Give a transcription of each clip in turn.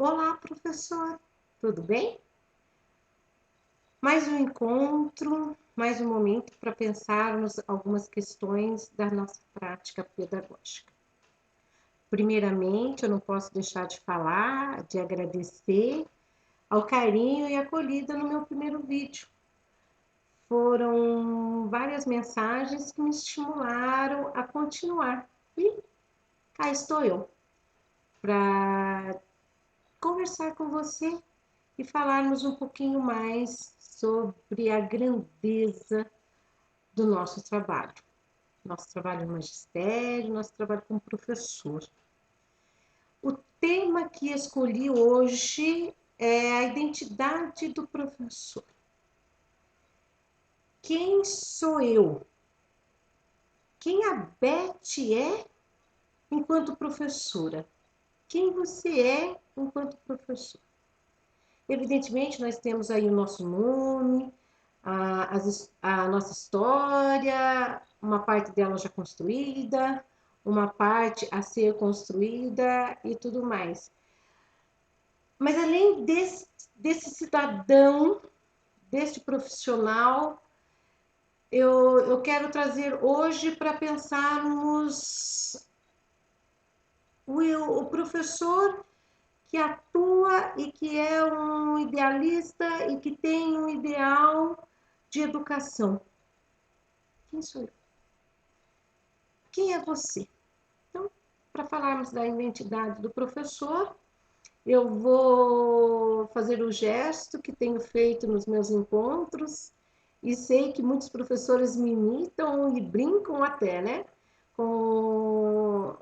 Olá, professor, tudo bem? Mais um encontro, mais um momento para pensarmos algumas questões da nossa prática pedagógica. Primeiramente, eu não posso deixar de falar, de agradecer ao carinho e acolhida no meu primeiro vídeo. Foram várias mensagens que me estimularam a continuar. E cá estou eu para conversar com você e falarmos um pouquinho mais sobre a grandeza do nosso trabalho. Nosso trabalho no magistério, nosso trabalho como professor. O tema que escolhi hoje é a identidade do professor. Quem sou eu? Quem a Beth é enquanto professora? Quem você é enquanto professor? Evidentemente, nós temos aí o nosso nome, a nossa história, uma parte dela já construída, uma parte a ser construída e tudo mais. Mas além desse cidadão, deste profissional, eu quero trazer hoje para pensarmos o professor que atua e que é um idealista e que tem um ideal de educação. Quem sou eu? Quem é você? Então, para falarmos da identidade do professor, eu vou fazer o gesto que tenho feito nos meus encontros e sei que muitos professores me imitam e brincam até, né? Com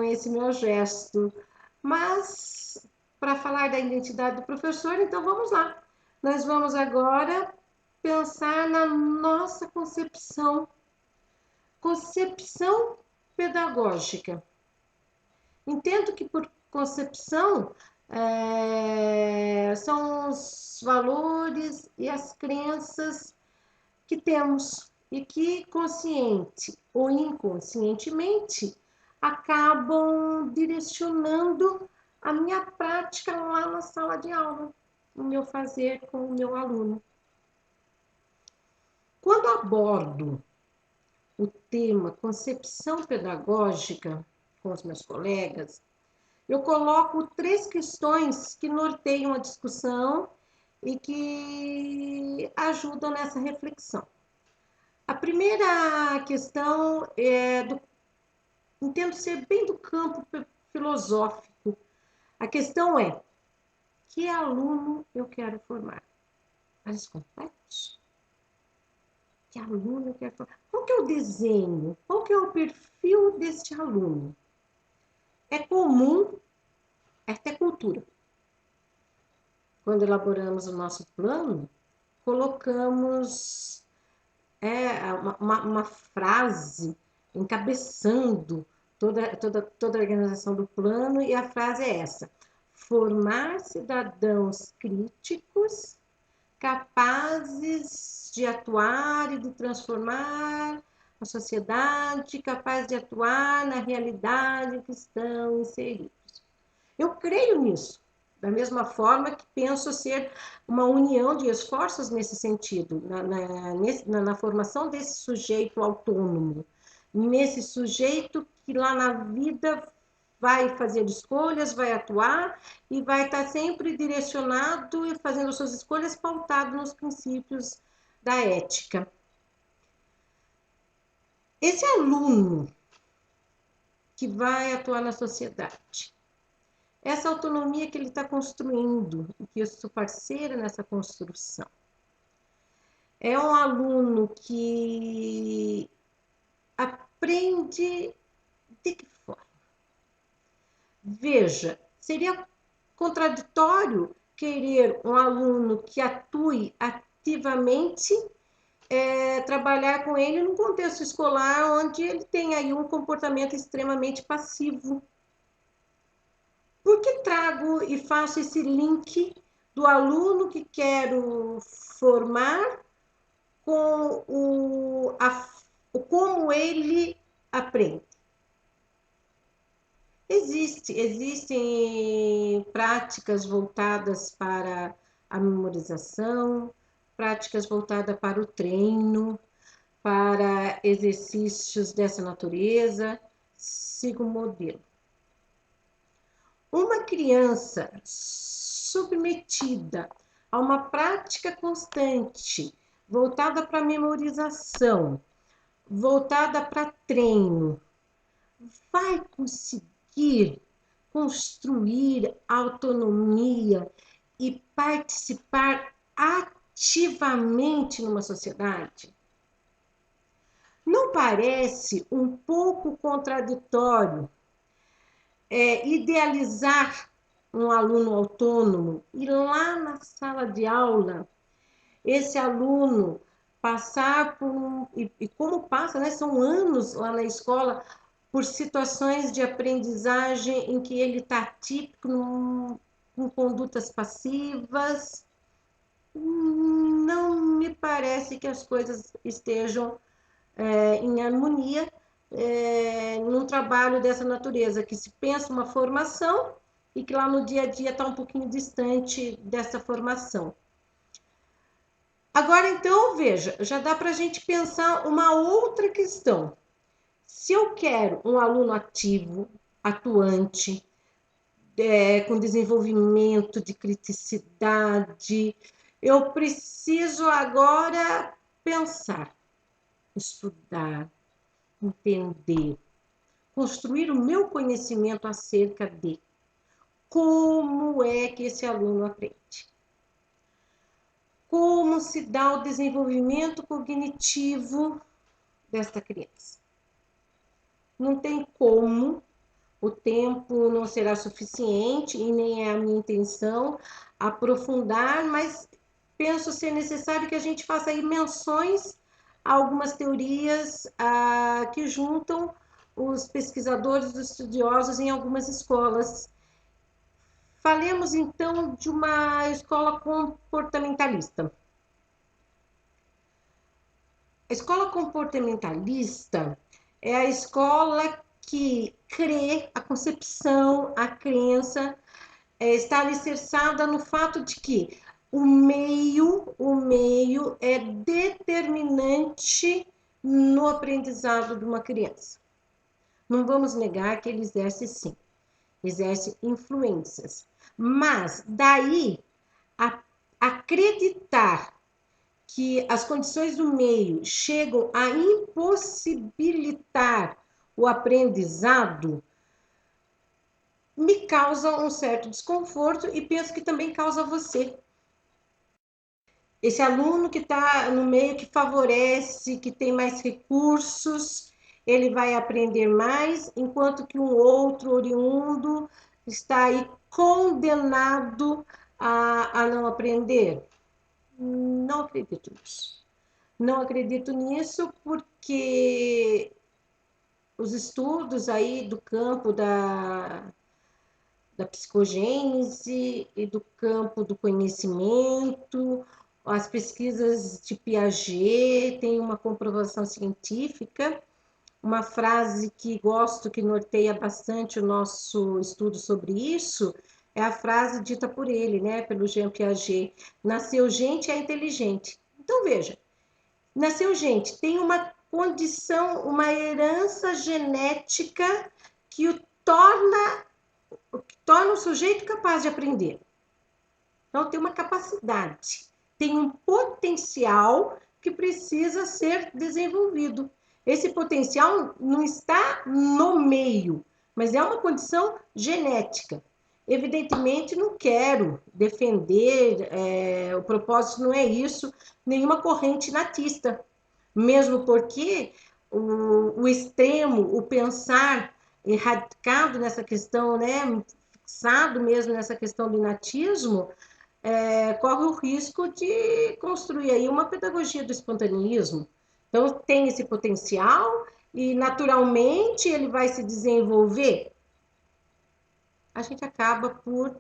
esse meu gesto. Mas, para falar da identidade do professor, então vamos lá. Nós vamos agora pensar na nossa concepção pedagógica. Entendo que por concepção são os valores e as crenças que temos e que consciente ou inconscientemente acabam direcionando a minha prática lá na sala de aula, o meu fazer com o meu aluno. Quando abordo o tema concepção pedagógica com os meus colegas, eu coloco 3 questões que norteiam a discussão e que ajudam nessa reflexão. A primeira questão entendo ser bem do campo filosófico. A questão é: que aluno eu quero formar? Mais complexo? Que aluno eu quero formar? Qual que é o desenho? Qual que é o perfil deste aluno? É comum, é até cultura. Quando elaboramos o nosso plano, colocamos uma frase encabeçando toda a organização do plano, e a frase é essa: formar cidadãos críticos, capazes de atuar e de transformar a sociedade, capazes de atuar na realidade em que estão inseridos. Eu creio nisso, da mesma forma que penso ser uma união de esforços nesse sentido, na formação desse sujeito autônomo, nesse sujeito que lá na vida vai fazer escolhas, vai atuar e vai estar sempre direcionado e fazendo suas escolhas pautado nos princípios da ética. Esse aluno que vai atuar na sociedade, essa autonomia que ele está construindo, e que eu sou parceira nessa construção, é um aluno que aprende de que forma? Veja, seria contraditório querer um aluno que atue ativamente, trabalhar com ele num contexto escolar onde ele tem aí um comportamento extremamente passivo. Por que trago e faço esse link do aluno que quero formar com como ele aprende? Existem práticas voltadas para a memorização, práticas voltadas para o treino, para exercícios dessa natureza. Siga o modelo. Uma criança submetida a uma prática constante, voltada para memorização, voltada para treino, vai conseguir construir autonomia e participar ativamente numa sociedade? Não parece um pouco contraditório idealizar um aluno autônomo e lá na sala de aula esse aluno passar por e como passa, né? São anos lá na escola por situações de aprendizagem em que ele está típico com condutas passivas. Não me parece que as coisas estejam em harmonia num trabalho dessa natureza, que se pensa uma formação e que lá no dia a dia está um pouquinho distante dessa formação. Agora, então, veja, já dá para a gente pensar uma outra questão. Se eu quero um aluno ativo, atuante, com desenvolvimento de criticidade, eu preciso agora pensar, estudar, entender, construir o meu conhecimento acerca de como é que esse aluno aprende. Como se dá o desenvolvimento cognitivo desta criança. Não tem como, o tempo não será suficiente e nem é a minha intenção aprofundar, mas penso ser necessário que a gente faça aí menções a algumas teorias que juntam os pesquisadores, os estudiosos em algumas escolas. Falemos então de uma escola comportamentalista. A escola comportamentalista é a escola que crê, a concepção, a crença está alicerçada no fato de que o meio é determinante no aprendizado de uma criança. Não vamos negar que ele exerce sim, exerce influências, mas daí a acreditar que as condições do meio chegam a impossibilitar o aprendizado, me causa um certo desconforto e penso que também causa você. Esse aluno que está no meio que favorece, que tem mais recursos, ele vai aprender mais, enquanto que um outro oriundo está aí condenado a não aprender. Não acredito nisso. Não acredito nisso porque os estudos aí do campo da psicogênese e do campo do conhecimento, as pesquisas de Piaget têm uma comprovação científica, uma frase que gosto, que norteia bastante o nosso estudo sobre isso, é a frase dita por ele, né, pelo Jean Piaget: nasceu gente é inteligente. Então, veja, nasceu gente, tem uma condição, uma herança genética que o torna o sujeito capaz de aprender. Então, tem uma capacidade, tem um potencial que precisa ser desenvolvido. Esse potencial não está no meio, mas é uma condição genética. Evidentemente, não quero defender, o propósito não é isso, nenhuma corrente natista, mesmo porque o extremo, o pensar erradicado nessa questão, né, fixado mesmo nessa questão do natismo, corre o risco de construir aí uma pedagogia do espontaneísmo. Então, tem esse potencial e, naturalmente, ele vai se desenvolver. A gente acaba por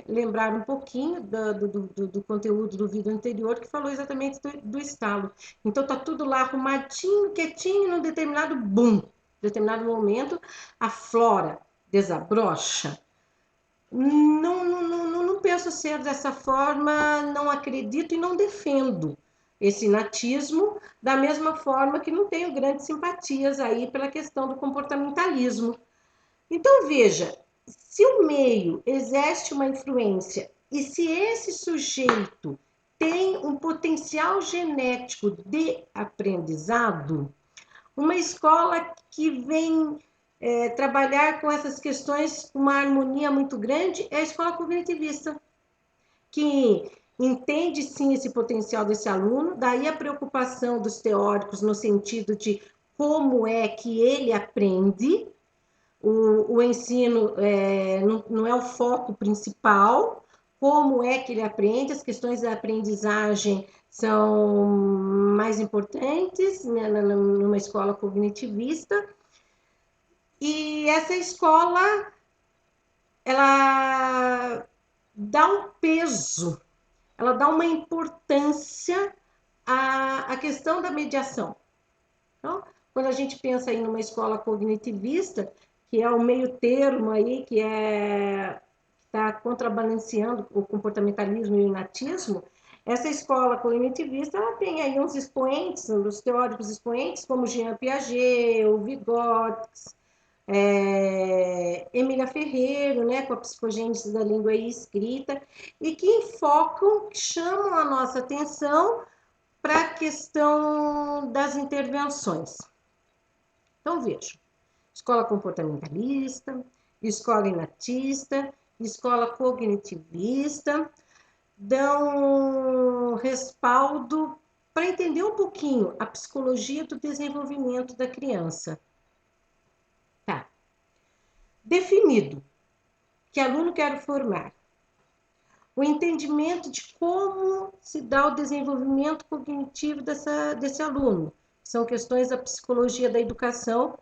lembrar um pouquinho do conteúdo do vídeo anterior, que falou exatamente do estalo. Então, tá tudo lá arrumadinho, quietinho, num determinado boom. determinado momento, aflora, desabrocha. Não penso ser dessa forma, não acredito e não defendo esse natismo, da mesma forma que não tenho grandes simpatias aí pela questão do comportamentalismo. Então, veja, se o meio exerce uma influência e se esse sujeito tem um potencial genético de aprendizado, uma escola que vem trabalhar com essas questões com uma harmonia muito grande é a escola cognitivista, que entende sim esse potencial desse aluno, daí a preocupação dos teóricos no sentido de como é que ele aprende. O ensino não é o foco principal, como é que ele aprende, as questões da aprendizagem são mais importantes, né, numa escola cognitivista. E essa escola, ela dá um peso, ela dá uma importância à questão da mediação. Então, quando a gente pensa em uma escola cognitivista, que é o meio termo aí, que está contrabalanceando o comportamentalismo e o natismo, essa escola cognitivista ela tem aí uns expoentes, os teóricos expoentes, como Jean Piaget, o Vygotsky, Emília Ferreiro, né, com a psicogênese da língua e escrita, e que enfocam, que chamam a nossa atenção para a questão das intervenções. Então, veja, escola comportamentalista, escola inatista, escola cognitivista, dão respaldo para entender um pouquinho a psicologia do desenvolvimento da criança. Tá. Definido que aluno quero formar, o entendimento de como se dá o desenvolvimento cognitivo desse aluno. São questões da psicologia da educação.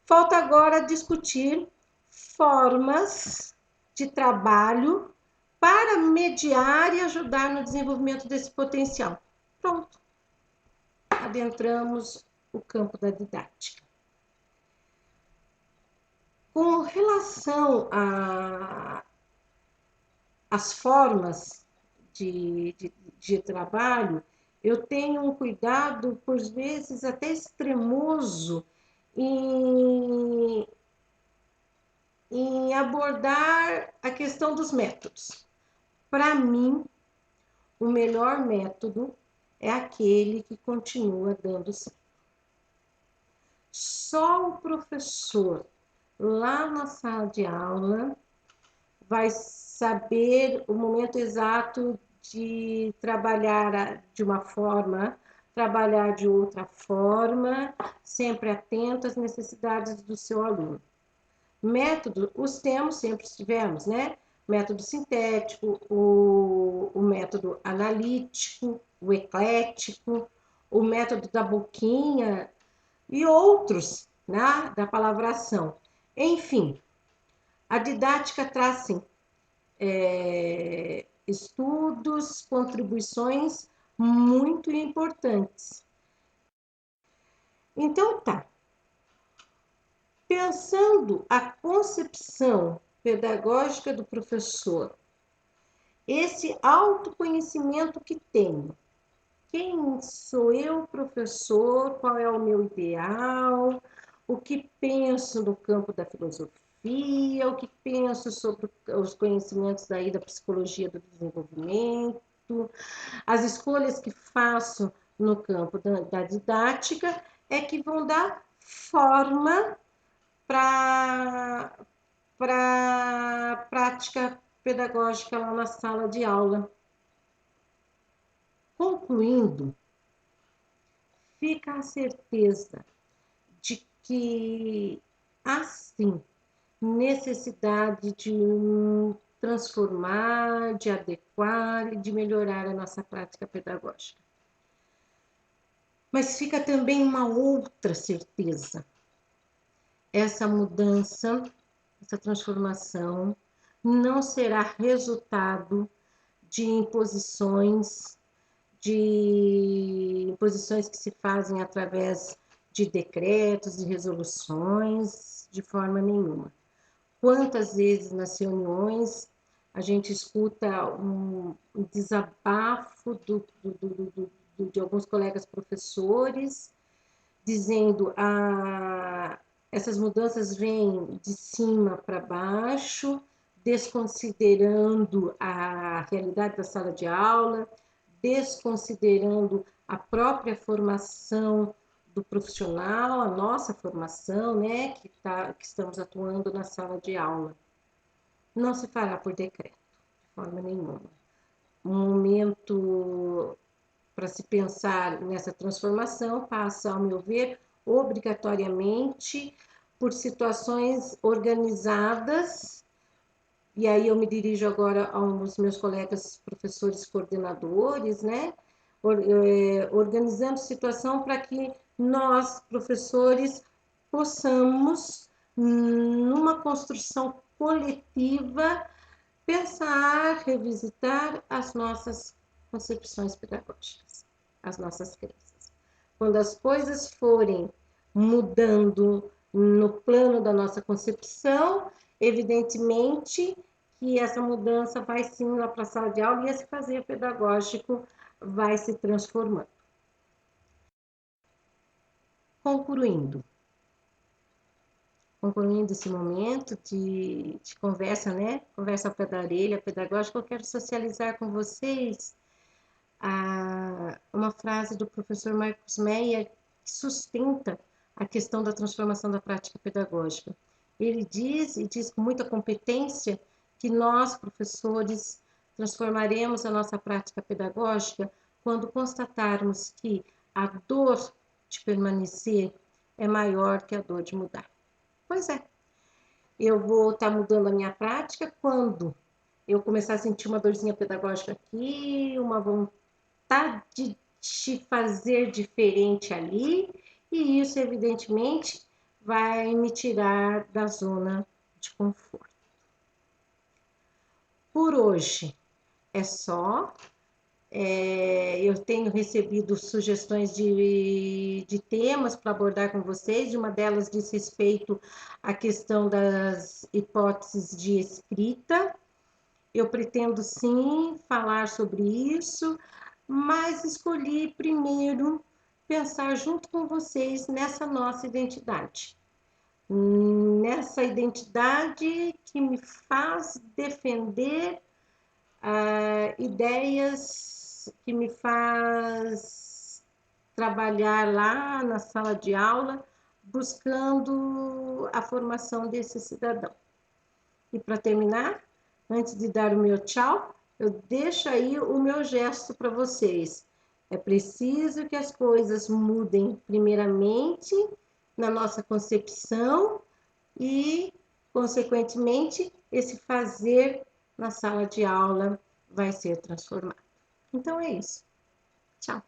Falta agora discutir formas de trabalho para mediar e ajudar no desenvolvimento desse potencial. Pronto. Adentramos o campo da didática. Com relação às formas de trabalho, eu tenho um cuidado, por vezes, até extremoso em abordar a questão dos métodos. Para mim, o melhor método é aquele que continua dando certo. Só o professor, lá na sala de aula, vai saber o momento exato de trabalhar de uma forma, trabalhar de outra forma, sempre atento às necessidades do seu aluno. Método, os temos, sempre tivemos, né? Método sintético, o método analítico, o eclético, o método da boquinha e outros, né? Da palavração. Enfim, a didática traz, sim, estudos, contribuições muito importantes. Então, tá. Pensando a concepção pedagógica do professor, esse autoconhecimento que tenho, quem sou eu, professor, qual é o meu ideal, o que penso no campo da filosofia, o que penso sobre os conhecimentos daí da psicologia do desenvolvimento, as escolhas que faço no campo da didática é que vão dar forma para a prática pedagógica lá na sala de aula. Concluindo, fica a certeza de que há sim necessidade de transformar, de adequar e de melhorar a nossa prática pedagógica. Mas fica também uma outra certeza. Essa mudança, essa transformação não será resultado de imposições que se fazem através de decretos e resoluções, de forma nenhuma. Quantas vezes nas reuniões a gente escuta um desabafo de alguns colegas professores, dizendo essas mudanças vêm de cima para baixo, desconsiderando a realidade da sala de aula, desconsiderando a própria formação do profissional, a nossa formação, né, que estamos atuando na sala de aula. Não se fará por decreto, de forma nenhuma. Um momento para se pensar nessa transformação passa, ao meu ver, obrigatoriamente por situações organizadas, e aí eu me dirijo agora aos meus colegas professores coordenadores, né? Organizando situação para que nós, professores, possamos, numa construção coletiva, pensar, revisitar as nossas concepções pedagógicas, as nossas crenças. Quando as coisas forem mudando no plano da nossa concepção, evidentemente que essa mudança vai sim lá para a sala de aula e esse fazer pedagógico vai se transformando. Concluindo esse momento de conversa, né? Conversa ao pé da orelha, pedagógica, eu quero socializar com vocês uma frase do professor Marcos Meyer que sustenta a questão da transformação da prática pedagógica. Ele diz, e diz com muita competência, que nós, professores, transformaremos a nossa prática pedagógica quando constatarmos que a dor de permanecer é maior que a dor de mudar. Pois é, eu vou estar mudando a minha prática quando eu começar a sentir uma dorzinha pedagógica aqui, uma vontade de fazer diferente ali, e isso, evidentemente, vai me tirar da zona de conforto. Por hoje é só. Eu tenho recebido sugestões de temas para abordar com vocês, uma delas diz respeito à questão das hipóteses de escrita. Eu pretendo sim falar sobre isso, mas escolhi primeiro pensar junto com vocês nessa nossa identidade. Nessa identidade que me faz defender ideias, que me faz trabalhar lá na sala de aula, buscando a formação desse cidadão. E para terminar, antes de dar o meu tchau, eu deixo aí o meu gesto para vocês. É preciso que as coisas mudem primeiramente na nossa concepção e, consequentemente, esse fazer na sala de aula vai ser transformado. Então é isso. Tchau.